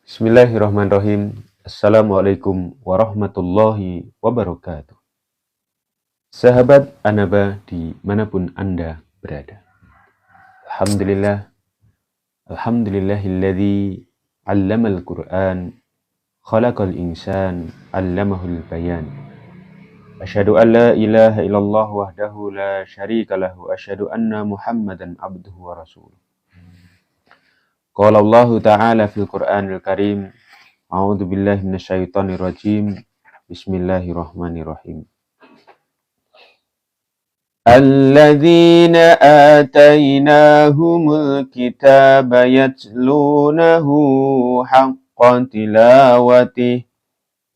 Bismillahirrahmanirrahim. Assalamualaikum warahmatullahi wabarakatuh. Sahabat Anaba dimanapun Anda berada. Alhamdulillah. Alhamdulillahilladzi allamal Qur'an khalaqal insan allamahul bayan. Asyhadu an la ilaha illallah wahdahu la syarika lahu wa asyhadu anna Muhammadan abduhu wa rasuluh. Qala Allah Ta'ala fil Qur'anil Karim. A'udzu billahi minasyaitonir rajim. Bismillahirrahmanirrahim. Alladzina atainahumul kitaba yatlunahu haqqa tilawatih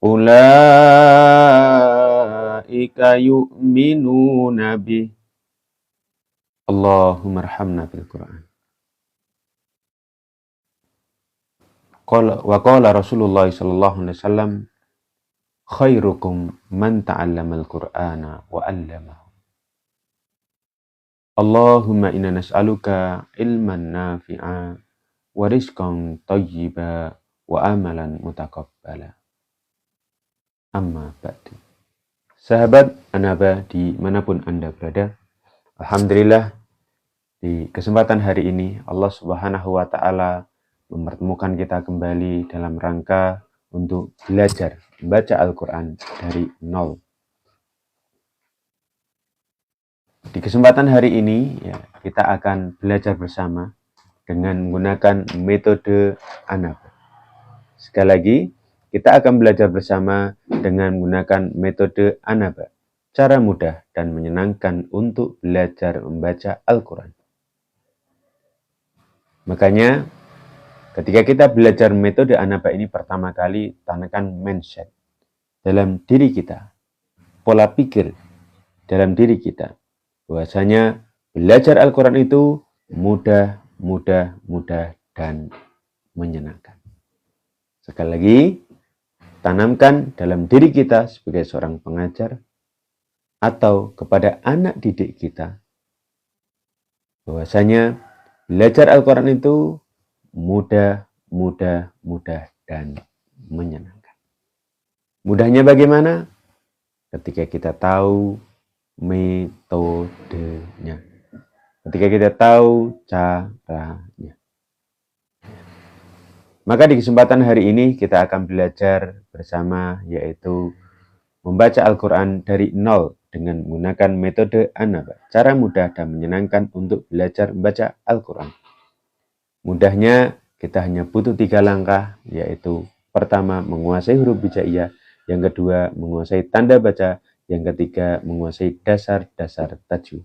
ulaika yu'minuna bih. Allahumma arhamna bil Qur'an. Wa qala Rasulullah sallallahu alaihi wasallam khairukum man ta'allamal Qur'ana wa 'allamahu. Allahumma inna nas'aluka ilman nafi'a wa rizqan thayyiba wa amalan mutaqabbala. Amma ba'du. Sahabat Anaba dimanapun Anda berada, alhamdulillah di kesempatan hari ini Allah Subhanahu wa Ta'ala mempertemukan kita kembali dalam rangka untuk belajar membaca Al-Quran dari nol. Di kesempatan hari ini ya, kita akan belajar bersama dengan menggunakan metode Anaba. Sekali lagi, kita akan belajar bersama dengan menggunakan metode Anaba. Cara mudah dan menyenangkan untuk belajar membaca Al-Quran. Makanya, ketika kita belajar metode Anaba ini pertama kali, tanamkan mindset dalam diri kita, pola pikir dalam diri kita, bahwasanya belajar Al-Quran itu mudah, dan menyenangkan. Sekali lagi, tanamkan dalam diri kita sebagai seorang pengajar atau kepada anak didik kita, bahwasanya belajar Al-Quran itu mudah, dan menyenangkan. Mudahnya bagaimana? Ketika kita tahu metodenya. Ketika kita tahu caranya. Maka di kesempatan hari ini kita akan belajar bersama, yaitu membaca Al-Quran dari nol dengan menggunakan metode Anaba. Cara mudah dan menyenangkan untuk belajar membaca Al-Quran. Mudahnya kita hanya butuh 3 langkah, yaitu pertama menguasai huruf hijaiyah, yang kedua menguasai tanda baca, yang ketiga menguasai dasar-dasar tajwid.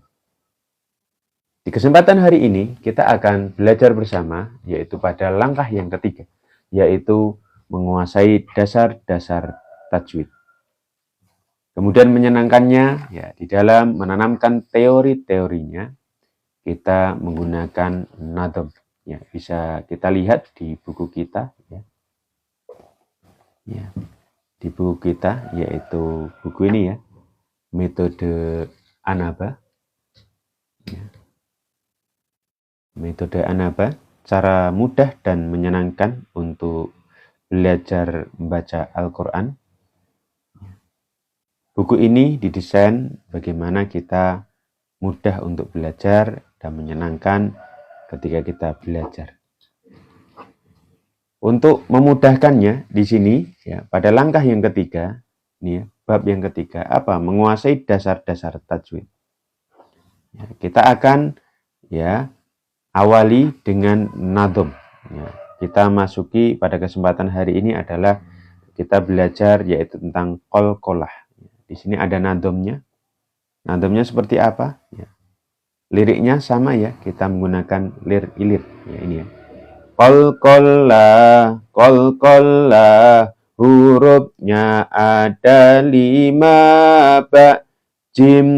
Di kesempatan hari ini kita akan belajar bersama, yaitu pada langkah yang ketiga, yaitu menguasai dasar-dasar tajwid. Kemudian menyenangkannya ya di dalam menanamkan teori-teorinya kita menggunakan nadham. Ya, bisa kita lihat di buku kita ya. Ya, di buku kita, yaitu buku ini ya, metode Anaba. Ya. Metode Anaba, cara mudah dan menyenangkan untuk belajar membaca Al-Quran. Buku ini didesain bagaimana kita mudah untuk belajar dan menyenangkan ketika kita belajar. Untuk memudahkannya di sini ya, pada langkah yang ketiga, ini ya, bab yang ketiga, apa? Menguasai dasar-dasar tajwid. Ya, kita akan ya awali dengan nadham. Ya, kita masuki pada kesempatan hari ini adalah kita belajar yaitu tentang qalqalah. Di sini ada nadhamnya. Nadhamnya seperti apa? Ya. Liriknya sama ya, kita menggunakan lir ilir ya, ini ya. Qalqalah, hurufnya ada 5, ba, jim,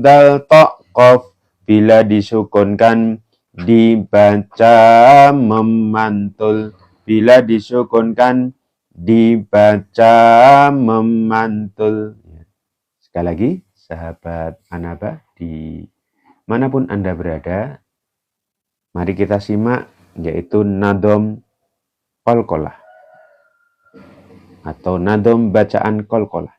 dal, ta, qaf. Bila disukunkan dibaca memantul. Bila disukunkan dibaca memantul. Sekali lagi, sahabat Anaba di manapun Anda berada, mari kita simak yaitu nadham qalqalah. atau nadom bacaan qalqalah.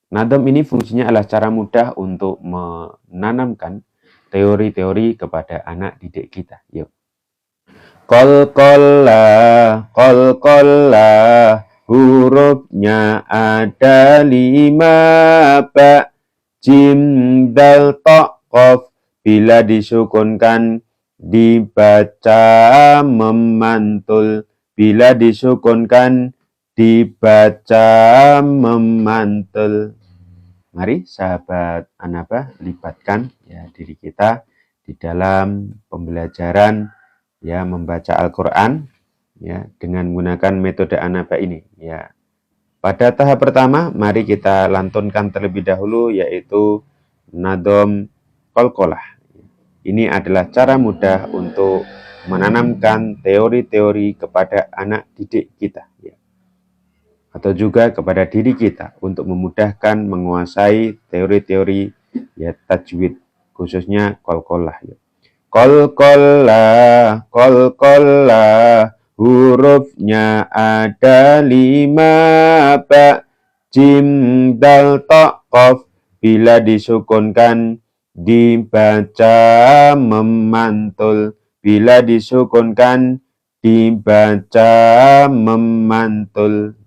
Nadom ini fungsinya adalah cara mudah untuk menanamkan teori-teori kepada anak didik kita. Yuk. Qalqalah, qalqalah, hurufnya ada 5, ba, jim, dal, ta, qaf. Bila disukunkan dibaca memantul. Bila disukunkan dibaca memantul. Mari sahabat Anaba libatkan ya diri kita di dalam pembelajaran ya membaca Al-Qur'an ya dengan menggunakan metode Anaba ini ya. Pada tahap pertama mari kita lantunkan terlebih dahulu yaitu nadom qalqalah. Ini adalah cara mudah untuk menanamkan teori-teori kepada anak didik kita ya. Atau juga kepada diri kita untuk memudahkan menguasai teori-teori ya tajwid khususnya qalqalah ya. Qalqalah, qalqalah, hurufnya ada 5, ba, jim, dal, ta, qaf. Bila disukunkan dibaca memantul. Bila disukunkan dibaca memantul.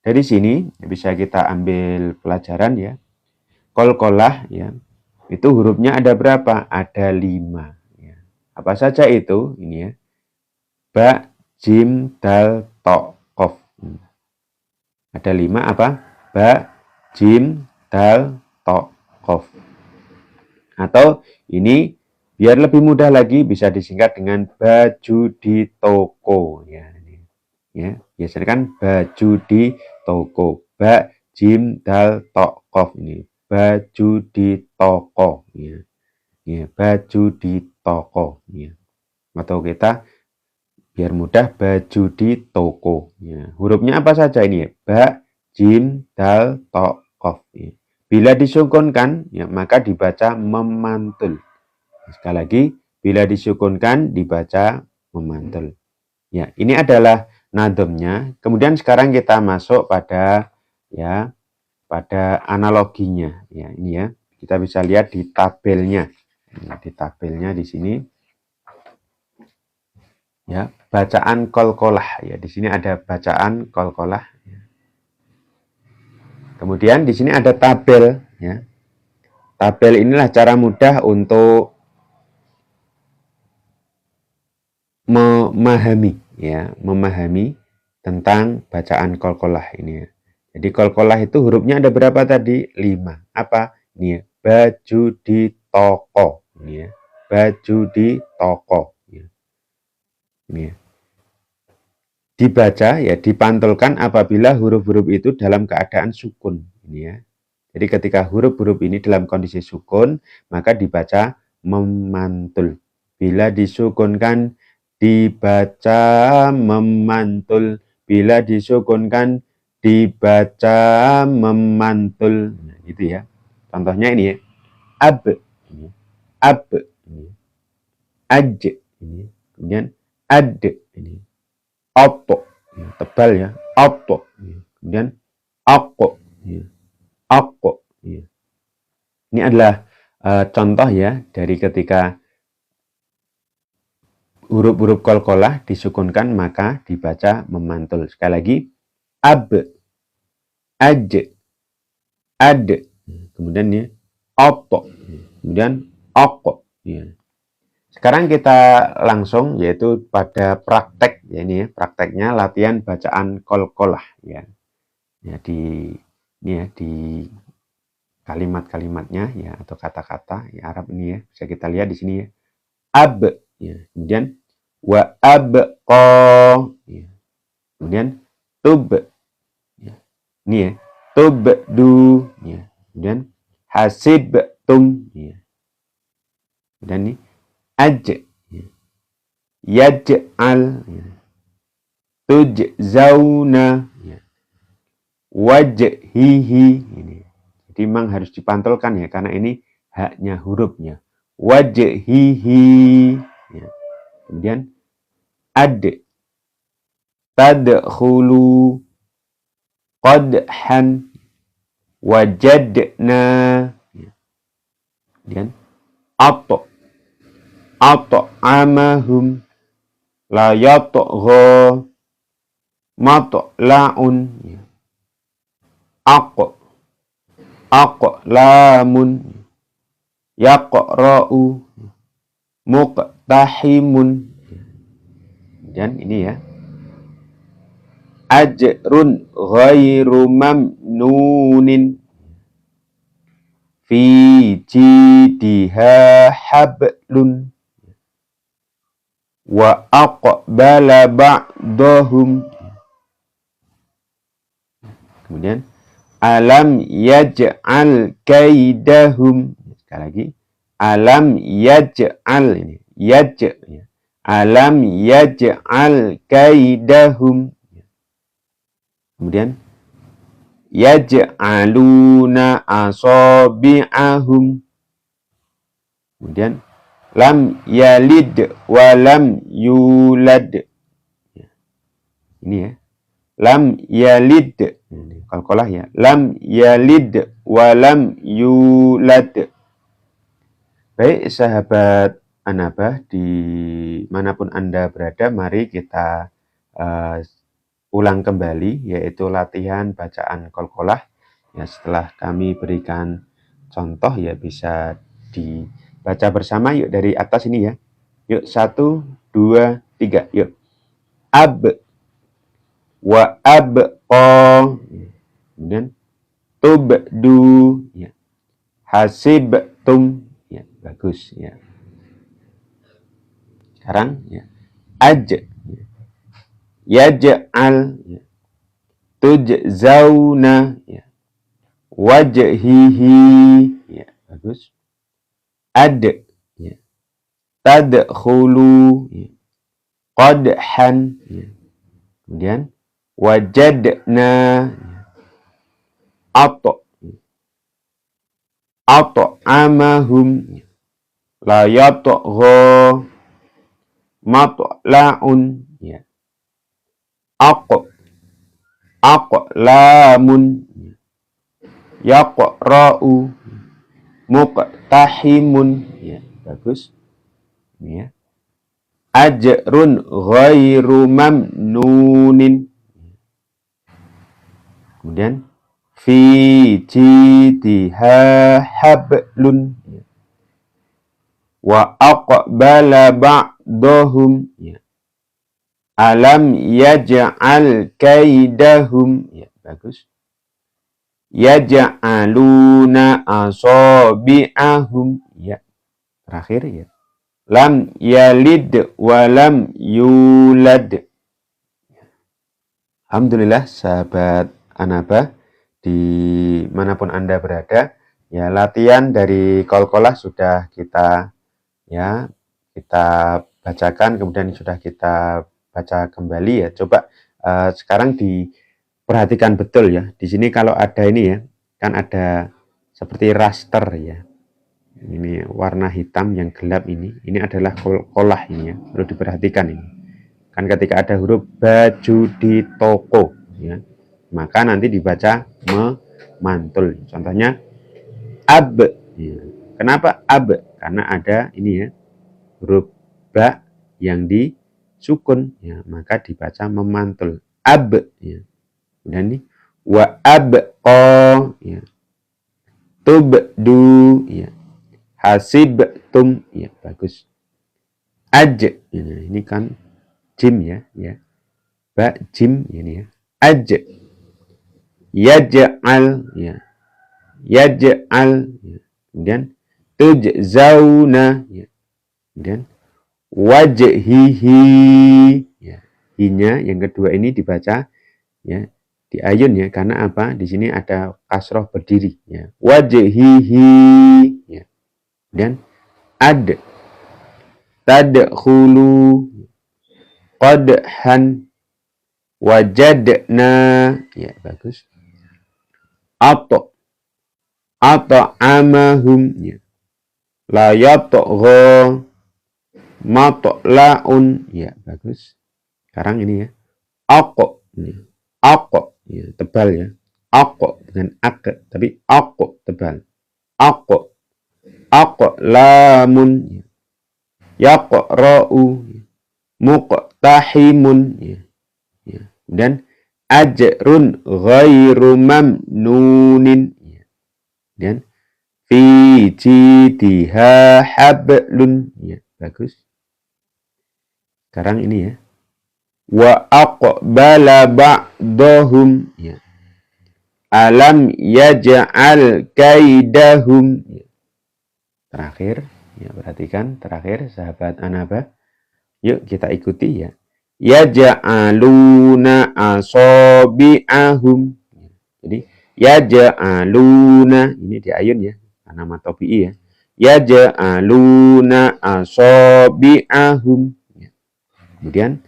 Dari sini bisa kita ambil pelajaran ya. Qalqalah ya. Itu hurufnya ada berapa? Ada 5 ya. Apa saja itu? Ini ya. Ba, jim, dal, ta, qaf. Ada 5 apa? Ba, jim, dal, ta, qaf. Atau ini biar lebih mudah lagi bisa disingkat dengan baju di toko ya. Ya, biasanya kan baju di toko. Ba, jim, dal, ta, qaf ini. Baju di toko ya. Ya, baju di toko ya. Atau kita biar mudah baju di toko ya. Hurufnya apa saja ini ya? Ba, jim, dal, ta, qaf ya. Bila disukunkan ya maka dibaca memantul. Sekali lagi bila disukunkan dibaca memantul. Ya, ini adalah nadomnya. Kemudian sekarang kita masuk pada ya pada analoginya. Ya, ini ya. Kita bisa lihat di tabelnya. Di tabelnya di sini. Ya, bacaan qalqalah ya. Di sini ada bacaan qalqalah ya. Kemudian di sini ada tabel ya. Tabel inilah cara mudah untuk memahami ya, memahami tentang bacaan qalqalah ini ya. Jadi qalqalah itu hurufnya ada berapa tadi? 5. Apa? Ini ya, baju di toko. Ini ya, baju di toko. Ya. Ini ya. Dibaca ya, dipantulkan apabila huruf-huruf itu dalam keadaan sukun. Ini ya. Jadi ketika huruf-huruf ini dalam kondisi sukun, maka dibaca memantul. Bila disukunkan dibaca memantul. Bila disukunkan dibaca memantul. Nah, gitu ya. Contohnya ini ya. Ab. Ini. Ab. Ini. Aj. Ini. Kemudian ad. Ini. Opo. Ini. Tebal ya. Opo. Ini. Kemudian ako. Ini. Ako. Ini. Ini adalah contoh ya dari ketika huruf-huruf qalqalah disukunkan maka dibaca memantul. Sekali lagi, ab, aj, ad, kemudian ya, opo, kemudian oko. Ya. Sekarang kita langsung yaitu pada praktek ya ini ya, prakteknya latihan bacaan qalqalah ya. Ya di ini ya di kalimat-kalimatnya ya atau kata-kata ya Arab ini ya. Bisa kita lihat di sini ya. Ab ya. Kemudian wa abqa ya. Kemudian tub ya. Ini ya. Tubdu ya. Kemudian hasibtum ya. Dan ini aj ya. Yaj'al ya. Tujzauna ya. Wajhihi ini. Jadi memang harus dipantulkan ya karena ini haknya hurufnya. Wajhihi ya. Kemudian ad tadkhulu qadhan, wajadna, kemudian at'amahum, la yatgha, matla'un, aqlamun, yaqra'u, muqtahimun. Dan ini ya, ajrun ghairu mamnunin, fi jidiha hablun, wa aqbala ba'dahum. Kemudian alam yaj'al kaidahum. Sekali lagi, alam yaj'al, ini yaj', alam yaj'al kaidahum. Kemudian yaj'aluna asabi'ahum. Kemudian lam yalid wa lam yulad. Ini ya, lam yalid, qalqalah ya, lam yalid wa lam yulad. Baik sahabat Anabah, di manapun Anda berada, mari kita ulang kembali, yaitu latihan bacaan qalqalah. Ya, setelah kami berikan contoh ya, bisa dibaca bersama. Yuk dari atas ini ya. Yuk 1, 2, 3. Yuk. Ab, wa abqa, kemudian tubdu, ya, hasibtum, ya, bagus ya. Sekarang ya, aj, ya, yaj'al, ya, tujzauna, ya, wajhihi, ya, bagus. Ad, ya, tadkhulu, ya, qadhan, ya. Kemudian wajadna, at'amahum, la yatgha, matla'un, ya, aqlamun, yaqra'u, muqtahimun, ya, bagus. Ini ya, ajrun ghairu mamnunin. Kemudian fi jidiha hablun, wa aqbala ba'dahum, ya, alam yaj'al kaidahum, ya, bagus. Yaj'aluna asabi'ahum, ya, terakhir ya, lam yalid wa lam yulad. Alhamdulillah sahabat Anabah, dimanapun Anda berada, ya, latihan dari qalqalah sudah kita bacakan, kemudian sudah kita baca kembali ya. Coba sekarang diperhatikan betul ya. Di sini kalau ada ini ya, kan ada seperti raster ya. Ini warna hitam yang gelap ini adalah qalqalah ini ya. Perlu diperhatikan ini. Kan ketika ada huruf baju di toko ya, maka nanti dibaca memantul. Contohnya ab. Ya. Kenapa ab? Karena ada ini ya, huruf ba yang disukun ya, maka dibaca memantul. Ab ya. Dan ini wa abqa, ya, tubdu, ya, hasibtum, ya, bagus. Aj, ya, ini kan jim ya, ya, ba jim ini ya, aj, yaj'al, ya, yaj'al, ya. Kemudian tujzauna, ya. Kemudian wajhihi, ya, hinya yang kedua ini dibaca ya, diayun ya, karena apa? Di sini ada kasroh berdiri ya, wajhihi, ya. Kemudian ad, tadkhulu, qadhan, wajadna, ya, bagus. At'amahum, ya, la yatgha, matla'un, ya, bagus. Sekarang ini ya, Aqo, ya, tebal ya. Aqo dengan ak, tapi aqo tebal. Aqo, aqo lamun, ya. Yaqra'u, ya. Muqtahimun, ya. Ya. Dan ajrun ghairu mamnunin, ya. Dan fi jidiha hablun, ya. Bagus. Sekarang ini ya. Wa aqbala ba'dahum, ya. Alam yaj'al kaidahum, ya. Terakhir, ya, perhatikan terakhir sahabat Anaba. Yuk kita ikuti ya. Yaj'aluna asabi'ahum. Jadi yaj'aluna, ini di ayun ya, karena matobi'i ya. Yaj'aluna asabi'ahum. Kemudian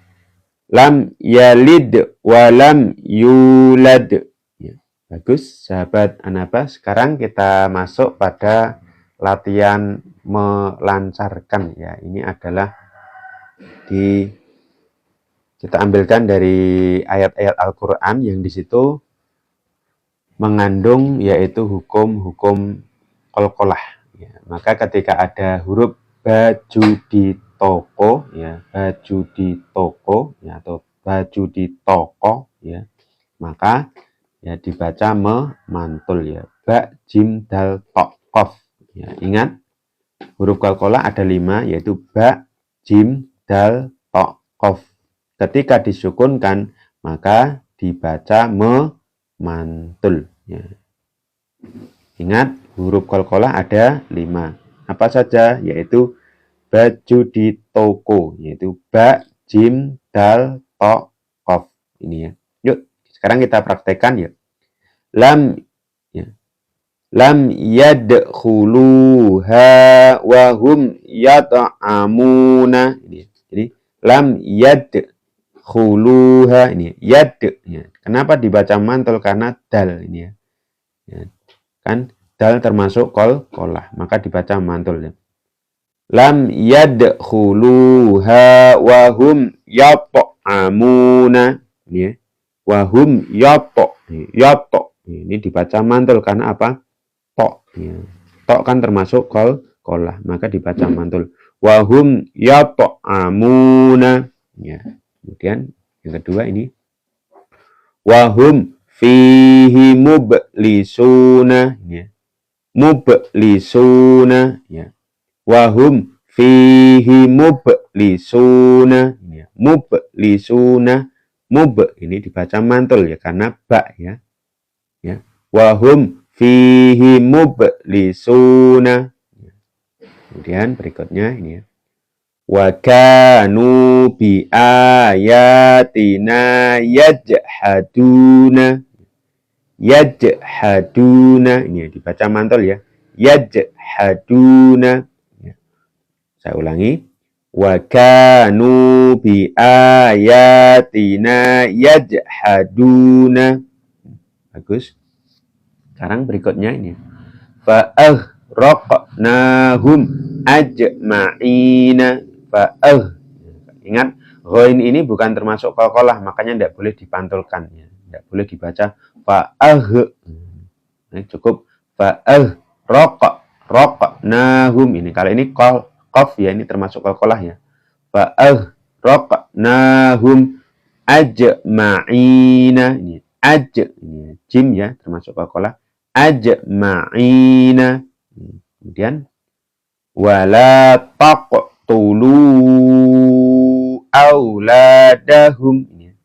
lam yalid wa lam yulad. Ya, bagus sahabat Anaba. Sekarang kita masuk pada latihan melancarkan ya. Ini adalah kita ambilkan dari ayat-ayat Al-Qur'an yang di situ mengandung yaitu hukum-hukum qalqalah ya. Maka ketika ada huruf baju di toko ya, baju di toko ya, atau baju di toko ya, maka ya dibaca memantul ya, ba jim dal to qaf ya. Ingat huruf qalqalah ada 5 yaitu ba jim dal to qaf. Ketika disukunkan maka dibaca memantul ya. Ingat huruf qalqalah ada 5. Apa saja? Yaitu baju di toko, yaitu ba, jim, dal, to, qaf. Ini ya. Yuk, sekarang kita praktekkan ya. Lam ya. Lam yadkhuluha wa hum yat'amuna. Ini. Jadi lam yadkhuluha ini yad ya. Kenapa dibaca mantul? Karena dal ini ya. Ya. Kan dal termasuk qalqalah, maka dibaca mantul ya. Lam yadkhuluha wa hum yat'amuna ya. Wa hum ini dibaca mantul karena apa? To ya. To kan termasuk qalqalah, maka dibaca mantul. Wa hum yat'amuna ya. Kemudian yang kedua ini wa hum fihi mublisuna ya. Mublisuna ya. Wahum fihi mublisuna ya. Mublisuna mub ini dibaca mantul ya karena ba ya. Ya. Wahum fihi mublisuna ya. Kemudian berikutnya ini ya. Wa kanu bi ayatina yajhaduna. Yajhaduna ini dibaca mantul ya. Yajhaduna. Saya ulangi. Wa kanu bi ayatina yajhaduna. Bagus. Sekarang berikutnya ini. Fa aghraqnahum ajma'ina. Fa Ingat, ghain ini bukan termasuk qalqalah, makanya tidak boleh dipantulkan ya. Tidak boleh dibaca fa cukup fa aghraqnahum ini. Kalau ini qaf ya, ini termasuk qalqalah ya. Fa aghraqnahum ajma'ina ini. Ini jim ya, termasuk qalqalah. Ajma'ina. Kemudian wala taqtulu auladahum ini.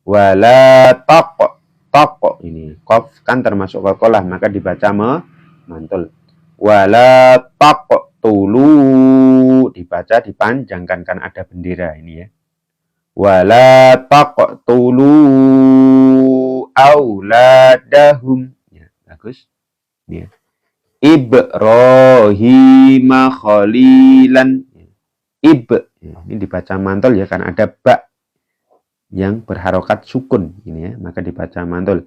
Wala taq ini qaf kan termasuk qalqalah, maka dibaca memantul. Wala taqtulu dibaca dipanjangkan kan ada bendera ini ya. Wala taqtulu auladahum ya, bagus ini ya. Ibrahim khalilan. Ini dibaca mantul ya karena ada ba yang berharokat sukun ini ya, maka dibaca mantul.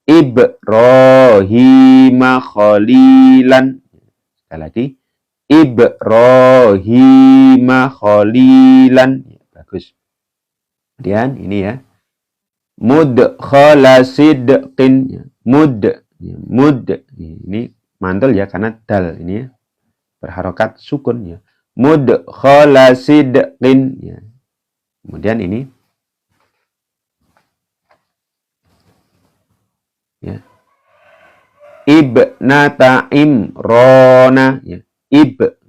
Ibrahim khalilan. Sekali lagi. Ibrahim khalilan. Bagus. Kemudian ini ya. Mudkhala sidqin, ya. Mud, ini mantul ya karena dal ini ya, berharokat sukun ya. Mudkhala sidqin, ya. Kemudian ini ya. Ibnata Imrona, ya.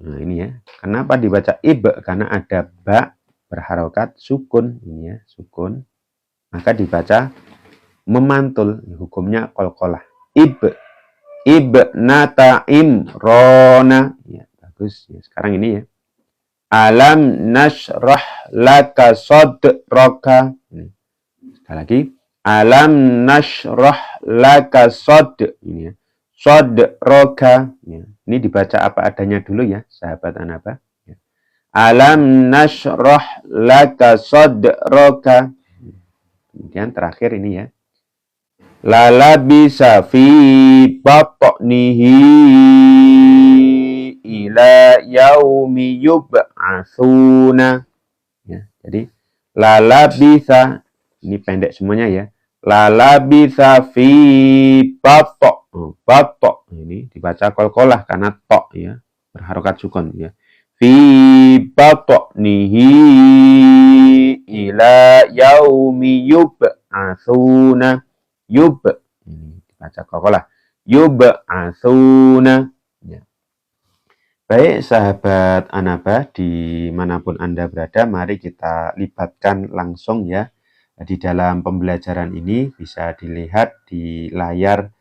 Nah ini ya. Kenapa dibaca karena ada ba berharokat sukun ini ya, sukun. Maka dibaca memantul, hukumnya qalqalah. Ibnata Imrona, ya bagus ya. Sekarang ini ya. Alam nashrah laka sadraka. Sekali lagi. Alam nashrah laka ini ya. Sadraka. Ya. Ini dibaca apa adanya dulu ya, sahabat Anaba. Ya. Alam nashrah laka sadraka. Kemudian terakhir ini ya. Lala bisa fi batnihi ila yaumi yub'atsuna. Ya, jadi lala bisa, ini pendek semuanya ya. Lala bisa fi batok. Ini dibaca qalqalah karena tok ya, berharokat sukun ya. Fi batnihi ila yaumi yub'atsuna. Ini dibaca qalqalah. Yub'atsuna. Ya. Baik sahabat Anaba, dimanapun Anda berada, mari kita libatkan langsung ya di dalam pembelajaran ini. Bisa dilihat di layar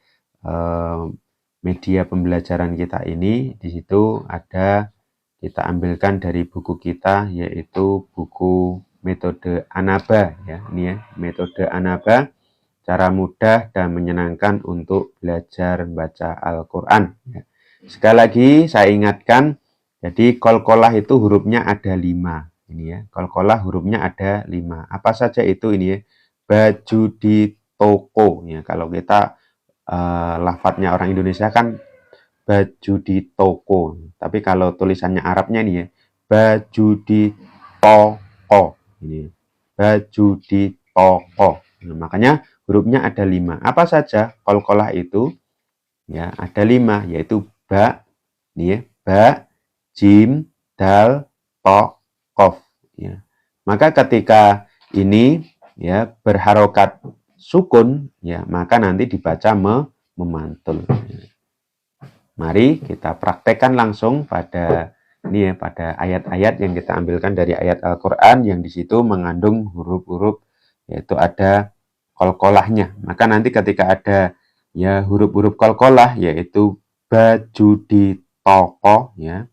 media pembelajaran kita ini. Di situ ada, kita ambilkan dari buku kita, yaitu buku metode Anaba ya. Ini ya, metode Anaba, cara mudah dan menyenangkan untuk belajar baca Al-Quran ya. Sekali lagi saya ingatkan, jadi qalqalah itu hurufnya ada 5. Ini ya, qalqalah hurufnya ada 5. Apa saja itu ini ya? Baju di toko ya. Kalau kita lafadznya orang Indonesia kan baju di toko. Tapi kalau tulisannya Arabnya ini ya, baju di toko. Ini baju di toko. Nah, makanya hurufnya ada 5. Apa saja qalqalah itu? Ya, ada 5, yaitu ba, nih ya, ba, jim, dal, to, qaf. Ya. Maka ketika ini ya berharokat sukun, ya maka nanti dibaca memantul. Ya. Mari kita praktekkan langsung pada ini ya, pada ayat-ayat yang kita ambilkan dari ayat Al-Quran yang di situ mengandung huruf-huruf, yaitu ada qalqalahnya. Maka nanti ketika ada ya huruf-huruf qalqalah, yaitu baju di toko ya,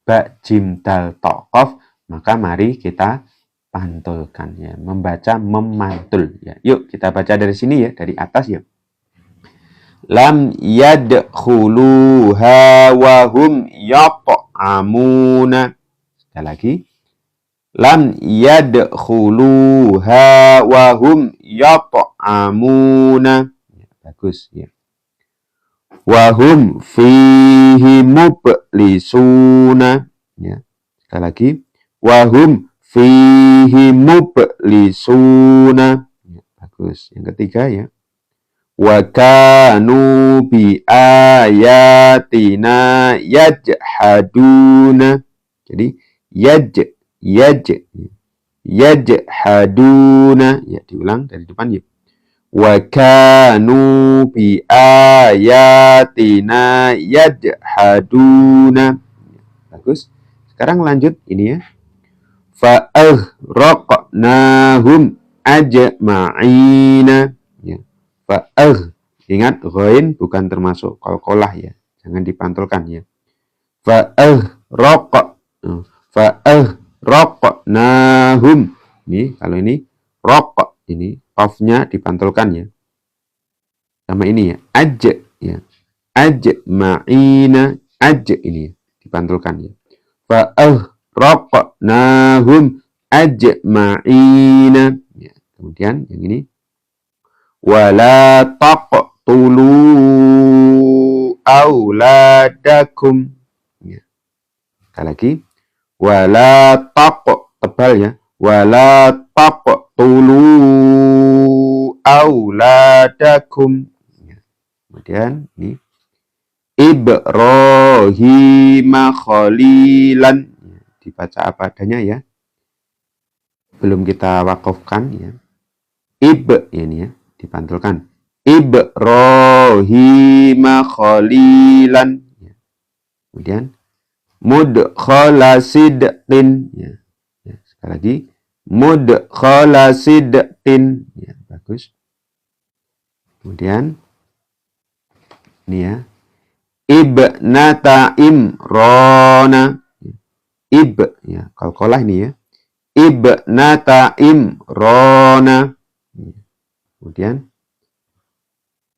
ba jim dal to qaf, maka mari kita pantulkan ya, membaca memantul ya. Yuk kita baca dari sini ya, dari atas ya. Lam yadkhuluha wa hum yat'amuna. Sekali lagi. Lam yadkhuluha wa hum yat'amuna. Ya, bagus ya. Wahum fihi mublisuna. Ya. Sekali lagi. Wahum fihi mublisuna. Ya, bagus. Yang ketiga ya. Wa kanu bi ayatina yajhaduna. Jadi yajhaduna. Ya, diulang dari depan ya. Wa kanu bi ayatina yajhaduna. Bagus. Sekarang lanjut ini ya. Fa aghraqnahum ajma'ina. Ya. Fa ingat ghain bukan termasuk qalqalah ya. Jangan dipantulkan ya. Fa aghraqnahum. Ini kalau ini raq, ini qafnya dipantulkan ya. Sama ini ya, ya. Ajma'ina, ini ya, dipantulkan ya. Fa aghraqnahum ajma'ina. Ya, kemudian yang ini wala taqtulu auladakum. Ya. Sekali lagi wala tebal ya. Wala taqtulu auladakum. Ya. Kemudian ini Ibrahim khalilan. Ya, dibaca apa adanya ya. Belum kita wakafkan ya. Ini ya, dipantulkan. Ibrahim khalilan. Ya. Kemudian mudkhala sidqin. Ya. Ya, sekali lagi mudkhala sidqin. Ya, bagus. Kemudian ini ya. Ibnata Imrana. Ya, qalqalah ini ya. Ibnata Imrana. Kemudian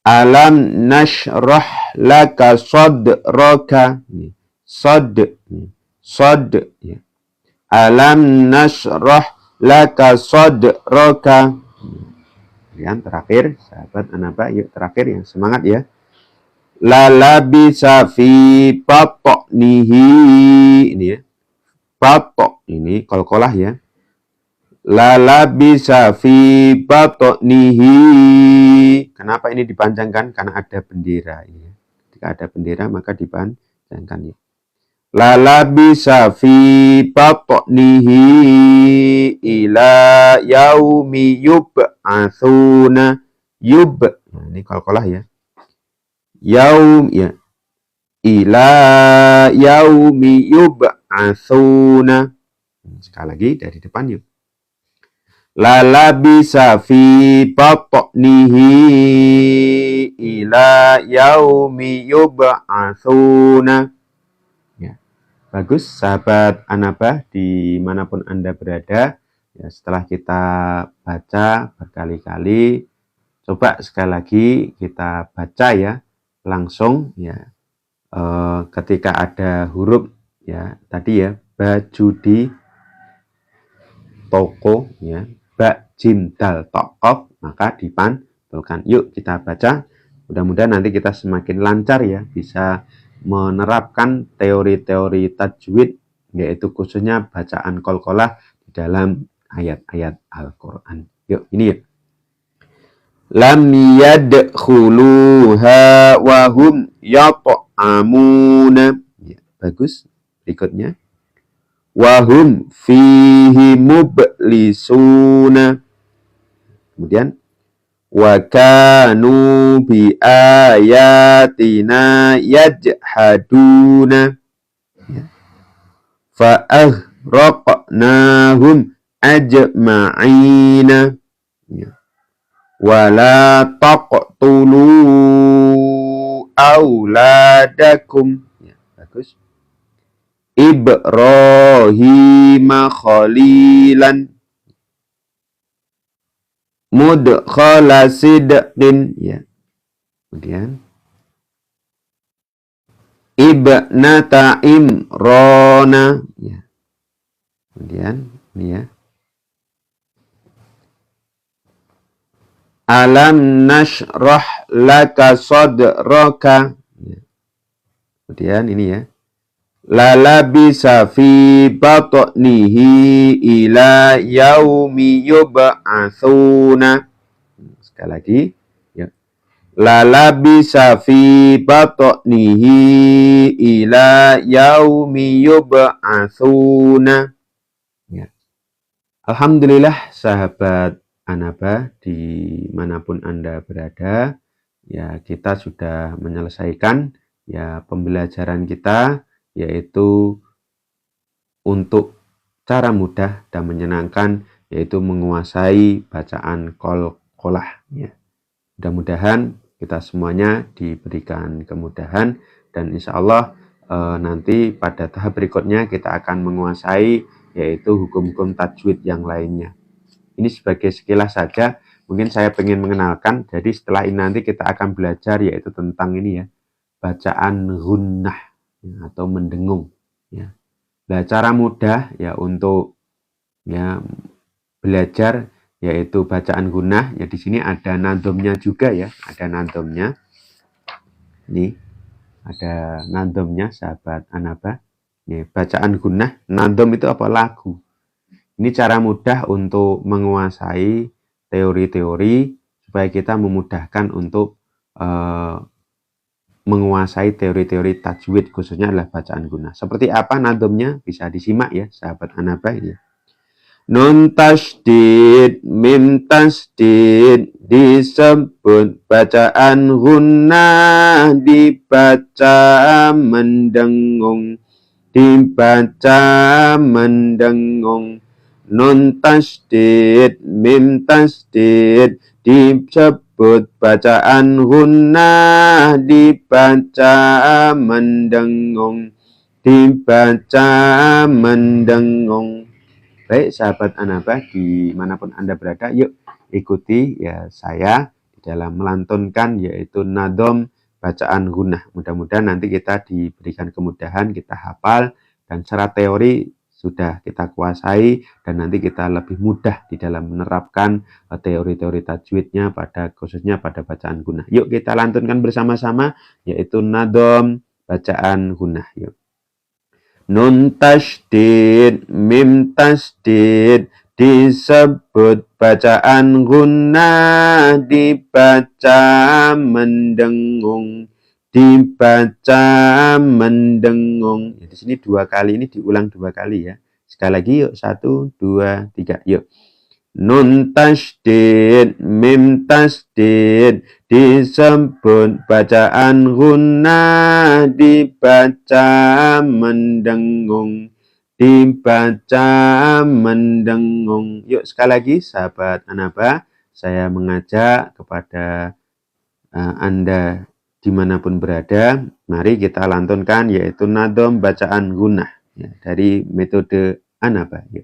alam nashrah laka sadraka. Sad ya. Alam nashrah laka sadraka. Kemudian terakhir sahabat Anaba, yuk terakhir yang semangat ya. La labisa fi batnihi. Ini ya. Batok ini qalqalah ya. La labisa fi batnihi. Kenapa ini dipanjangkan? Karena ada bendera ini ya. Ketika ada bendera maka dipanjangkan ya. La labisa fi batnihi ila yaumi yub'atsuna. Nah, ini qalqalah ya. Yaum ya. Ila yaumi yub'atsuna. Sekali lagi dari depan yuk. La labisa fi batnihi ila yaumi yub'atsuna. Ya. Bagus sahabat Anaba dimanapun Anda berada. Ya, setelah kita baca berkali-kali, coba sekali lagi kita baca ya langsung ya. Ketika ada huruf ya tadi ya baju di toko ya ba jim dal tokof maka dipantulkan. Yuk kita baca, mudah-mudahan nanti kita semakin lancar ya bisa menerapkan teori-teori tajwid yaitu khususnya bacaan qalqalah di dalam ayat-ayat Al-Qur'an. Yuk ini ya. Lam yadkhuluha wa hum yat'amuna. Ya, bagus. Berikutnya. Wa hum fihi mublisuna. Kemudian wa kanu bi ayatina yajhaduna. Ya. Fa aghraqnahum ajma'ina. Ya. Wala taqtulu auladakum. Ya, bagus. Ibrahim khalilan mudkhala sidqin. Ya. Kemudian ibnata Imrana. Ya. Kemudian ini ya. Alam nashrah laka sadraka. Ya. Kemudian ini ya. La labisa fi batnihi ila yaumi yub'atsuna. Sekali lagi. Ya. La labisa fi batnihi ila yaumi yub'atsuna. Ya. Alhamdulillah sahabat Anaba dimanapun Anda berada, ya kita sudah menyelesaikan ya pembelajaran kita yaitu untuk cara mudah dan menyenangkan yaitu menguasai bacaan qalqalah ya. Mudah-mudahan kita semuanya diberikan kemudahan dan insya Allah nanti pada tahap berikutnya kita akan menguasai yaitu hukum-hukum tajwid yang lainnya. Ini sebagai sekilas saja, mungkin saya ingin mengenalkan, jadi setelah ini nanti kita akan belajar yaitu tentang ini ya, bacaan gunnah ya, atau mendengung. Ya. Nah, cara mudah ya untuk ya belajar yaitu bacaan gunnah, ya di sini ada nadhamnya juga ya, ada nadhamnya. Ini ada nadhamnya sahabat Anaba. Ini bacaan gunnah, nadham itu apa? Lagu. Ini cara mudah untuk menguasai teori-teori supaya kita memudahkan untuk menguasai teori-teori tajwid, khususnya adalah bacaan gunnah. Seperti apa nadomnya bisa disimak ya sahabat Anaba ini. Nun tasdid, mim tasdid disebut bacaan gunnah, dibaca mendengung, dibaca mendengung. Nun tasdid, mim tasdid disebut bacaan gunnah, dibaca mendengung, dibaca mendengung. Baik sahabat Anaba dimanapun Anda berada, yuk ikuti ya saya di dalam melantunkan yaitu nadom bacaan gunnah. Mudah-mudahan nanti kita diberikan kemudahan, kita hafal, dan secara teori sudah kita kuasai, dan nanti kita lebih mudah di dalam menerapkan teori-teori tajwidnya khususnya pada bacaan gunnah. Yuk kita lantunkan bersama-sama yaitu nadom bacaan gunnah. Yuk. Nun tasdid, mim tasdid disebut bacaan gunnah, dibaca mendengung, dibaca mendengung. Ya, di sini 2 kali, ini diulang 2 kali ya. Sekali lagi yuk, 1, 2, 3, yuk. Nun tasdid, mim tasdid disebut bacaan gunnah, dibaca mendengung, dibaca mendengung. Yuk sekali lagi sahabat Anaba, saya mengajak kepada Anda dimanapun berada, mari kita lantunkan yaitu nadom bacaan gunnah ya, dari metode Anaba. Yuk.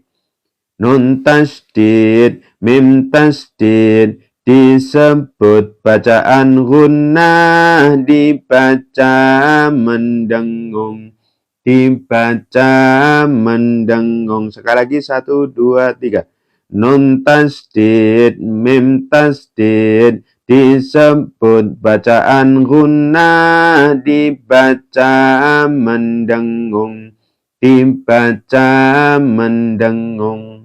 Nun tasdid, mim tasdid disebut bacaan gunnah, dibaca mendengung, dibaca mendengung. Sekali lagi 1, 2, 3. Nun tasdid, mim tasdid disebut bacaan gunnah, dibaca mendengung, dibaca mendengung.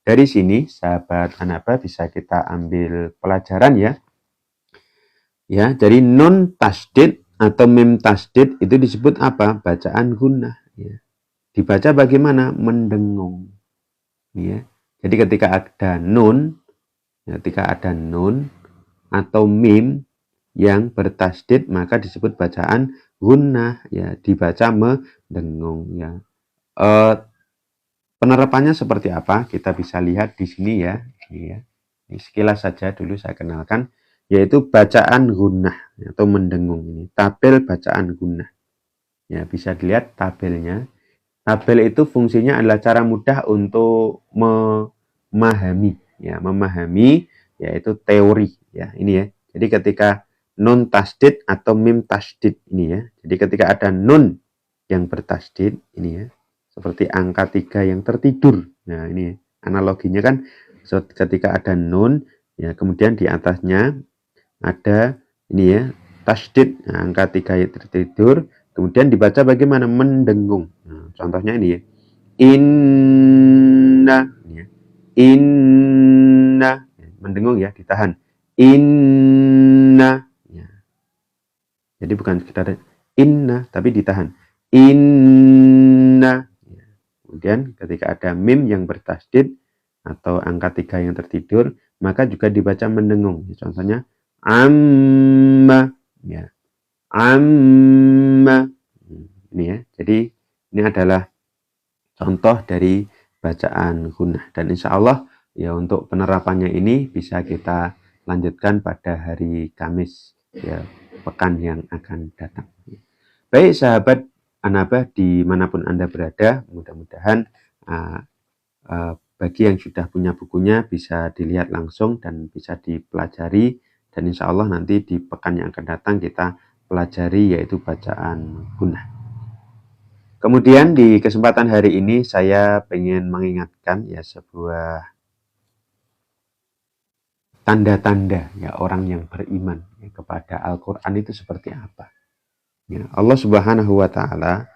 Dari sini sahabat Anaba bisa kita ambil pelajaran ya. Ya, dari nun tasdid atau mim tasdid itu disebut apa? Bacaan gunnah ya. Dibaca bagaimana? Mendengung. Ya. Jadi ketika ada nun atau mim yang bertasdid maka disebut bacaan gunnah ya, dibaca mendengung ya. Penerapannya seperti apa? Kita bisa lihat di sini ya. Ini sekilas saja dulu saya kenalkan, yaitu bacaan gunnah atau mendengung ini. Tabel bacaan gunnah. Ya, bisa dilihat tabelnya. Tabel itu fungsinya adalah cara mudah untuk memahami yaitu teori ya. Ini ya. Jadi ketika nun tasdid atau mim tasdid ini ya. Jadi ketika ada nun yang bertasdid ini ya, seperti angka 3 yang tertidur. Nah, ini analoginya kan ketika ada nun ya, kemudian di atasnya ada ini ya, tasdid, nah, angka 3 yang tertidur, kemudian dibaca bagaimana? Mendengung. Nah, contohnya ini ya. Inna ini ya. Inna, mendengung ya, ditahan. Inna ya. Jadi bukan sekedar inna tapi ditahan. Inna. Kemudian ketika ada mim yang bertasdid atau angka 3 yang tertidur, maka juga dibaca mendengung. Contohnya amma ya. Amma. Ini ya. Jadi ini adalah contoh dari bacaan gunnah, dan insya Allah ya untuk penerapannya ini bisa kita lanjutkan pada hari Kamis ya, pekan yang akan datang. Baik sahabat Anaba dimanapun Anda berada, mudah-mudahan bagi yang sudah punya bukunya bisa dilihat langsung dan bisa dipelajari, dan insya Allah nanti di pekan yang akan datang kita pelajari yaitu bacaan gunnah. Kemudian di kesempatan hari ini saya ingin mengingatkan ya sebuah tanda-tanda ya orang yang beriman ya, kepada Al-Quran itu seperti apa. Ya, Allah Subhanahu wa Ta'ala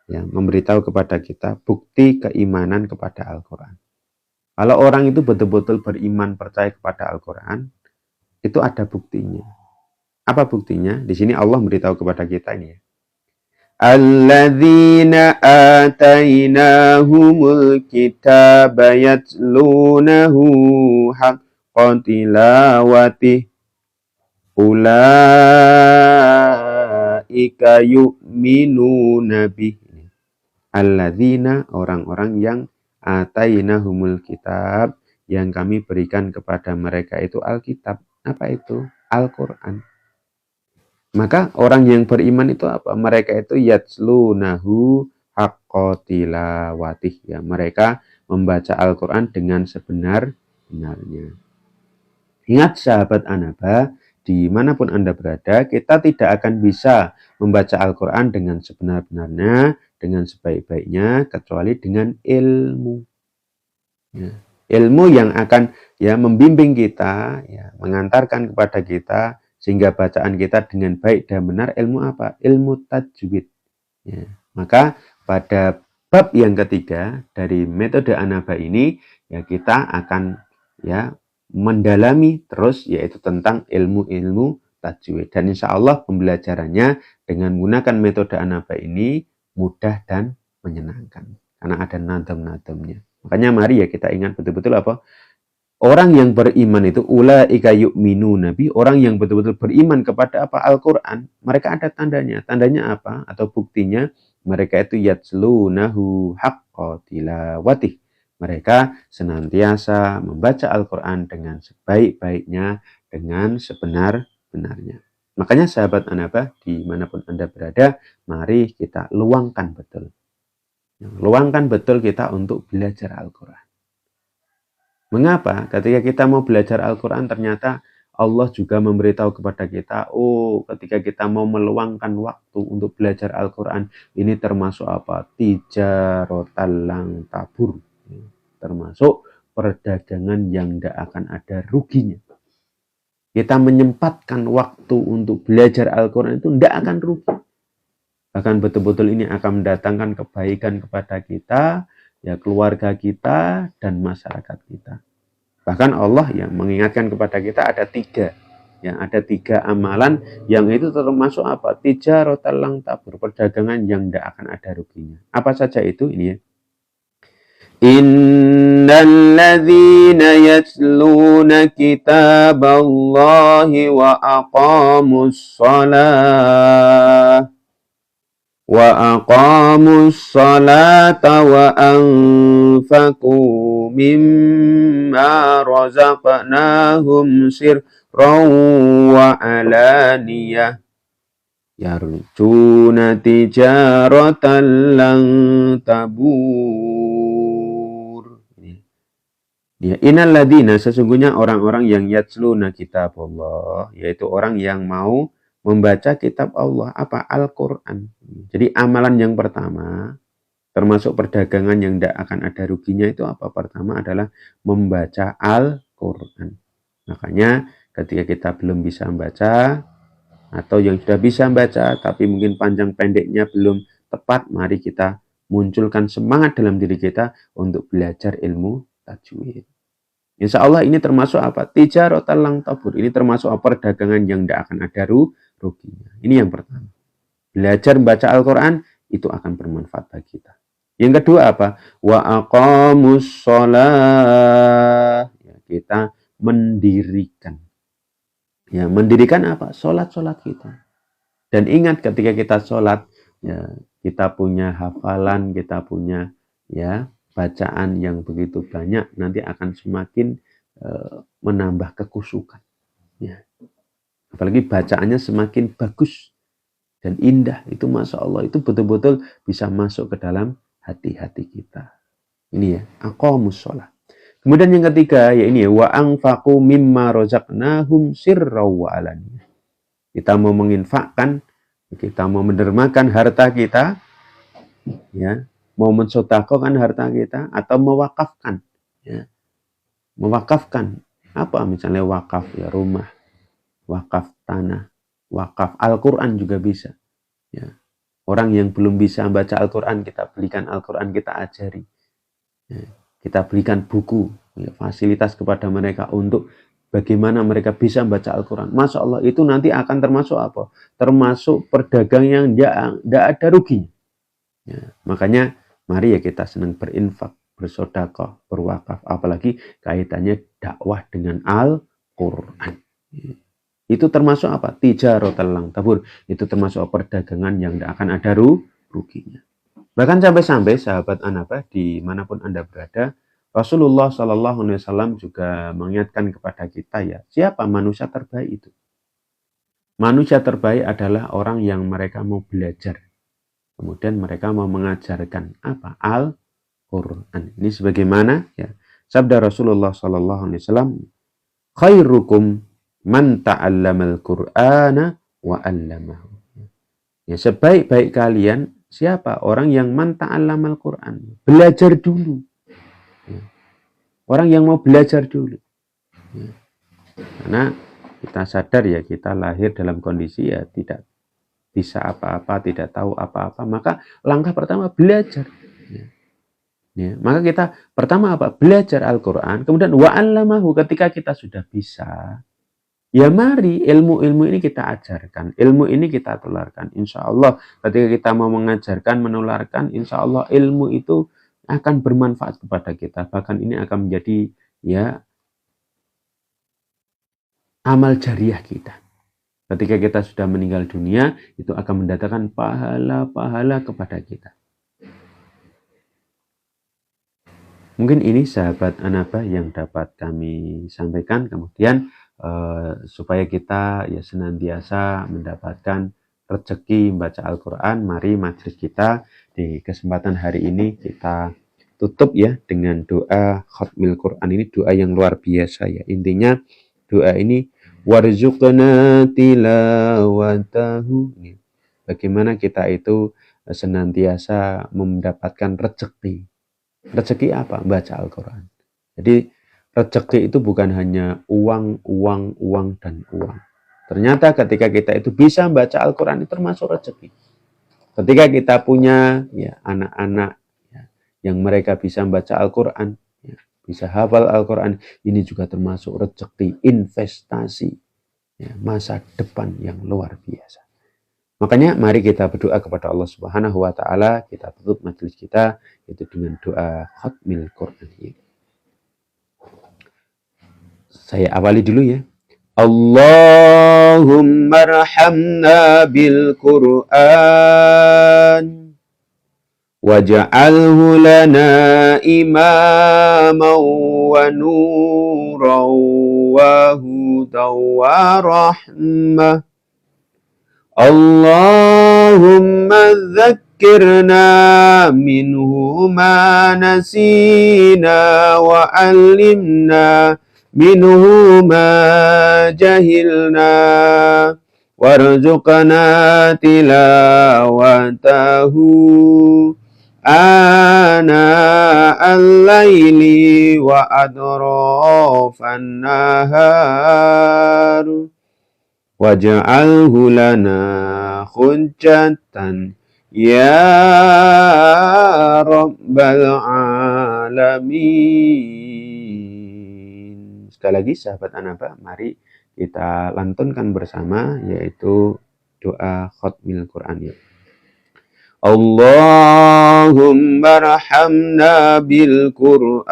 ya, memberitahu kepada kita bukti keimanan kepada Al-Quran. Kalau orang itu betul-betul beriman, percaya kepada Al-Quran, itu ada buktinya. Apa buktinya? Di sini Allah memberitahu kepada kita ini ya. Alladzina atainahumul kitaba yatlunahu haqqa tilawatih ulaika yu'minuna bih. Alladzina, orang-orang yang atainahumul kitab, yang kami berikan kepada mereka itu Alkitab. Apa itu? Al-Quran. Maka orang yang beriman itu apa? Mereka itu yatslunahu haqqa tilawatih. Ya, mereka membaca Al-Quran dengan sebenar-benarnya. Ingat sahabat Anaba, dimanapun Anda berada, kita tidak akan bisa membaca Al-Quran dengan sebenar-benarnya, dengan sebaik-baiknya, kecuali dengan ilmu. Ya. Ilmu yang akan membimbing kita, mengantarkan kepada kita, sehingga bacaan kita dengan baik dan benar. Ilmu apa? Ilmu tajwid. Ya. Maka pada bab yang ketiga dari metode Anaba ini, kita akan mendalami terus, yaitu tentang ilmu-ilmu tajwid. Dan insya Allah pembelajarannya dengan menggunakan metode Anaba ini mudah dan menyenangkan. Karena ada nadam-nadamnya. Makanya mari kita ingat betul-betul apa? Orang yang beriman itu ulaika yu'minuna bih, orang yang betul-betul beriman kepada apa? Al-Qur'an. Mereka ada tandanya. Tandanya apa? Atau buktinya mereka itu yatslunahu haqqa tilawatih. Mereka senantiasa membaca Al-Qur'an dengan sebaik-baiknya, dengan sebenar-benarnya. Makanya sahabat Anaba, dimanapun Anda berada, mari kita luangkan betul. Luangkan betul kita untuk belajar Al-Qur'an. Mengapa? Ketika kita mau belajar Al-Quran, ternyata Allah juga memberitahu kepada kita, ketika kita mau meluangkan waktu untuk belajar Al-Quran, ini termasuk apa? Tijarotal lang tabur. Termasuk perdagangan yang tidak akan ada ruginya. Kita menyempatkan waktu untuk belajar Al-Quran itu tidak akan rugi. Bahkan betul-betul ini akan mendatangkan kebaikan kepada kita, keluarga kita dan masyarakat kita. Bahkan Allah yang mengingatkan kepada kita ada tiga amalan yang itu termasuk apa? Tijarotal lang tabur, perdagangan yang tidak akan ada ruginya. Apa saja itu? Ini ya. Innal ladzina yatluna kitaballahi wa aqamus shalah وَأَقَامُوا الصَّلَاةَ وَأَنفَقُوا مِمَّا رَزَقْنَاهُمْ سِرًّا وَعَلَانِيَةً يَرْجُونَ تِجَارَةً لَن تَبُورَ. Innal ladzina, sesungguhnya orang-orang yang yatsluna kitabullah, yaitu orang yang mau membaca kitab Allah, apa? Al-Quran. Jadi amalan yang pertama, termasuk perdagangan yang tidak akan ada ruginya itu apa? Pertama adalah membaca Al-Quran. Makanya ketika kita belum bisa membaca, atau yang sudah bisa membaca, tapi mungkin panjang pendeknya belum tepat, mari kita munculkan semangat dalam diri kita untuk belajar ilmu tajwid. Insya Allah ini termasuk apa? Tijarotal lang tabur. Ini termasuk perdagangan yang tidak akan ada ruginya. Ini yang pertama. Belajar membaca Al-Quran itu akan bermanfaat bagi kita. Yang kedua apa? Wa aqamus shalah. Kita mendirikan. Mendirikan apa? Sholat kita. Dan ingat ketika kita sholat, kita punya hafalan, kita punya bacaan yang begitu banyak, nanti akan semakin menambah kekusukan. Apalagi bacaannya semakin bagus dan indah, itu Masya Allah, itu betul-betul bisa masuk ke dalam hati-hati kita. Ini ya, aqamus shalah. Kemudian yang ketiga, wa anfaqu mimma razaqnahum sirran wa alaniyah. Kita mau menginfakkan, kita mau mendermakan harta kita, mau mensedekahkan harta kita, atau mewakafkan. Mewakafkan apa? Misalnya wakaf rumah, wakaf tanah, wakaf Al-Quran juga bisa. Orang yang belum bisa baca Al-Quran, kita belikan Al-Quran, kita ajari. Kita belikan buku, fasilitas kepada mereka untuk bagaimana mereka bisa membaca Al-Quran. Masya Allah, itu nanti akan termasuk apa? Termasuk perdagang yang tidak ada ruginya. Ya, makanya mari ya kita senang berinfak, bersedekah, berwakaf, apalagi kaitannya dakwah dengan Al-Quran. Itu termasuk apa? Tijaratul lang tabur. Itu termasuk perdagangan yang tidak akan ada ruginya. Bahkan sampai-sampai sahabat Anaba dimanapun Anda berada, Rasulullah Shallallahu Alaihi Wasallam juga mengingatkan kepada kita ya, siapa manusia terbaik itu? Manusia terbaik adalah orang yang mereka mau belajar, kemudian mereka mau mengajarkan apa? Al-Quran. Ini sebagaimana ya sabda Rasulullah Shallallahu Alaihi Wasallam, khairukum man ta'allamal Qur'ana wa 'allamahu. Ya, sebaik-baik kalian siapa? Orang yang man ta'allamal Qur'an. Belajar dulu. Ya. Orang yang mau belajar dulu. Ya. Karena kita sadar ya kita lahir dalam kondisi ya tidak bisa apa-apa, tidak tahu apa-apa. Maka langkah pertama belajar. Ya. Ya. Maka kita pertama apa? Belajar Al-Quran. Kemudian wa'allamahu ketika kita sudah bisa. Ya mari ilmu-ilmu ini kita ajarkan, ilmu ini kita tularkan. Insya Allah ketika kita mau mengajarkan, menularkan, insya Allah ilmu itu akan bermanfaat kepada kita. Bahkan ini akan menjadi ya amal jariah kita. Ketika kita sudah meninggal dunia, itu akan mendatangkan pahala-pahala kepada kita. Mungkin ini sahabat Anaba yang dapat kami sampaikan. Kemudian supaya kita ya senantiasa mendapatkan rezeki membaca Al-Quran, mari majelis kita di kesempatan hari ini kita tutup ya dengan doa khatmil Quran. Ini doa yang luar biasa ya. Intinya doa ini warzuqna tilawatahu. Bagaimana kita itu senantiasa mendapatkan rezeki. Rezeki apa? Baca Al-Quran. Jadi rezeki itu bukan hanya uang, dan uang. Ternyata ketika kita itu bisa baca Al-Quran itu termasuk rezeki. Ketika kita punya ya, anak-anak ya, yang mereka bisa baca Al-Quran, ya, bisa hafal Al-Quran, ini juga termasuk rezeki, investasi, ya, masa depan yang luar biasa. Makanya mari kita berdoa kepada Allah Subhanahu wa taala, kita tutup majelis kita itu dengan doa khatmil Quran ini. Saya awali dulu ya. Allahumma arhamna bil Quran waj'alhu lana imaman wa nuran wa hudan wa rahmah. Allahumma dzakirna minhu ma nasina wa 'allimna minhu ma jahilna warzuqna tilawatahu ana al-laili wa adrafan nahar waj'alhu lana hujjatan ya rabbal alamin. Sekali lagi sahabat Anaba, mari kita lantunkan bersama yaitu doa khatmil Quran ya. Allahumma arhamna bil Quran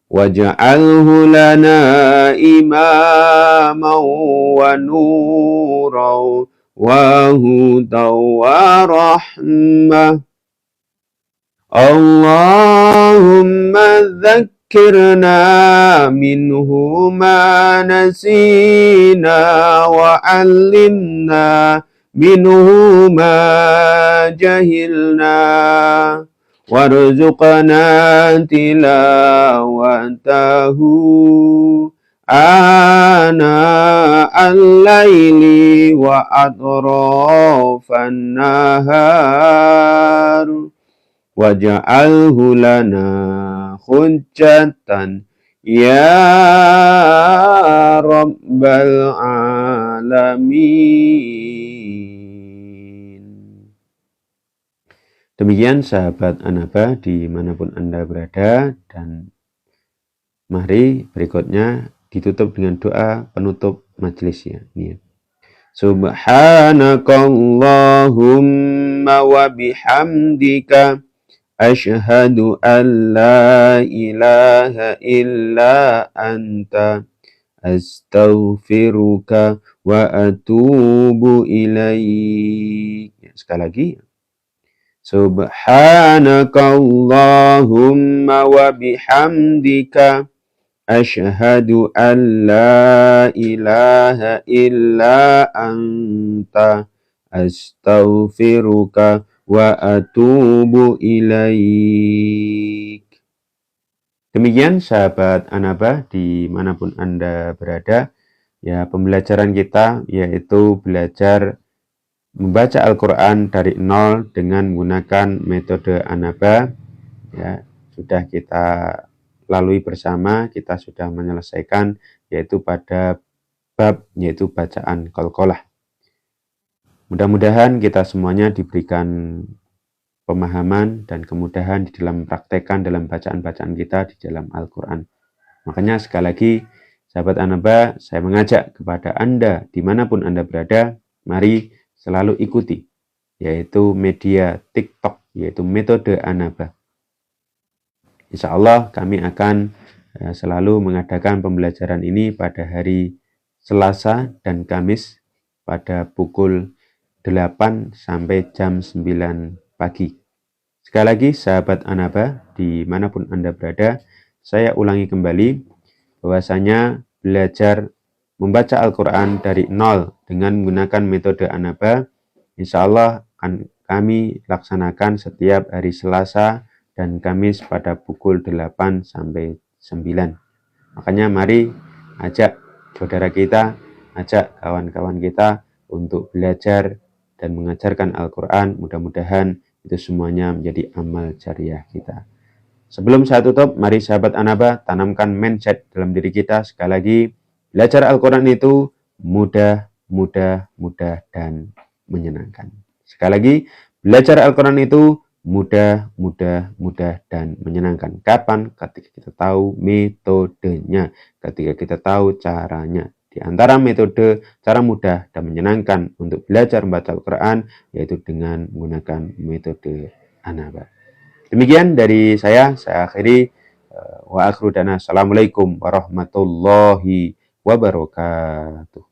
waj'alhu lana imaman wa nuran wa hudan wa rahmah. Allahumma dzakirna minhu ma nasina wa 'allimna minhu ma jahilna warzuqna tilawatahu ana al-laili wa atrafan nahar waj'alhu lana hujjatan ya rabbal alamin. Demikian sahabat Anaba dimanapun Anda berada, dan Mari berikutnya ditutup dengan doa penutup majelisnya. Ini. Subhanakallahumma wa bihamdika asyhadu an la ilaha illa anta astaghfiruka wa atubu ilaik. Sekali lagi. Subhanakallahumma wa bihamdika asyhadu an la ilaha illa anta astaghfiruka wa atubu ilaik. Demikian sahabat Anaba dimanapun Anda berada, ya pembelajaran kita yaitu belajar membaca Al-Quran dari nol dengan menggunakan metode Anaba. Ya, sudah kita lalui bersama, kita sudah menyelesaikan yaitu pada bab yaitu bacaan qalqalah. Mudah-mudahan kita semuanya diberikan pemahaman dan kemudahan di dalam praktekkan dalam bacaan-bacaan kita di dalam Al-Quran. Makanya sekali lagi, sahabat Anaba, saya mengajak kepada Anda dimanapun Anda berada, mari selalu ikuti, yaitu media TikTok, yaitu metode Anaba. Insya Allah kami akan selalu mengadakan pembelajaran ini pada hari Selasa dan Kamis pada pukul 8 sampai jam 9 pagi. Sekali lagi sahabat Anaba, dimanapun Anda berada, saya ulangi kembali bahwasanya belajar membaca Al-Quran dari nol dengan menggunakan metode Anaba, insya Allah akan kami laksanakan setiap hari Selasa dan Kamis pada pukul 8 sampai 9. Makanya mari ajak saudara kita, ajak kawan-kawan kita untuk belajar dan mengajarkan Al-Quran. Mudah-mudahan itu semuanya menjadi amal jariah kita. Sebelum saya tutup, mari sahabat Anaba tanamkan mindset dalam diri kita. Sekali lagi, belajar Al-Quran itu mudah, dan menyenangkan. Sekali lagi, belajar Al-Quran itu mudah, dan menyenangkan. Kapan? Ketika kita tahu metodenya, ketika kita tahu caranya. Di antara metode cara mudah dan menyenangkan untuk belajar membaca Al-Quran, yaitu dengan menggunakan metode Anaba. Demikian dari saya akhiri. Wa akhiru dana. Assalamualaikum warahmatullahi wabarakatuh.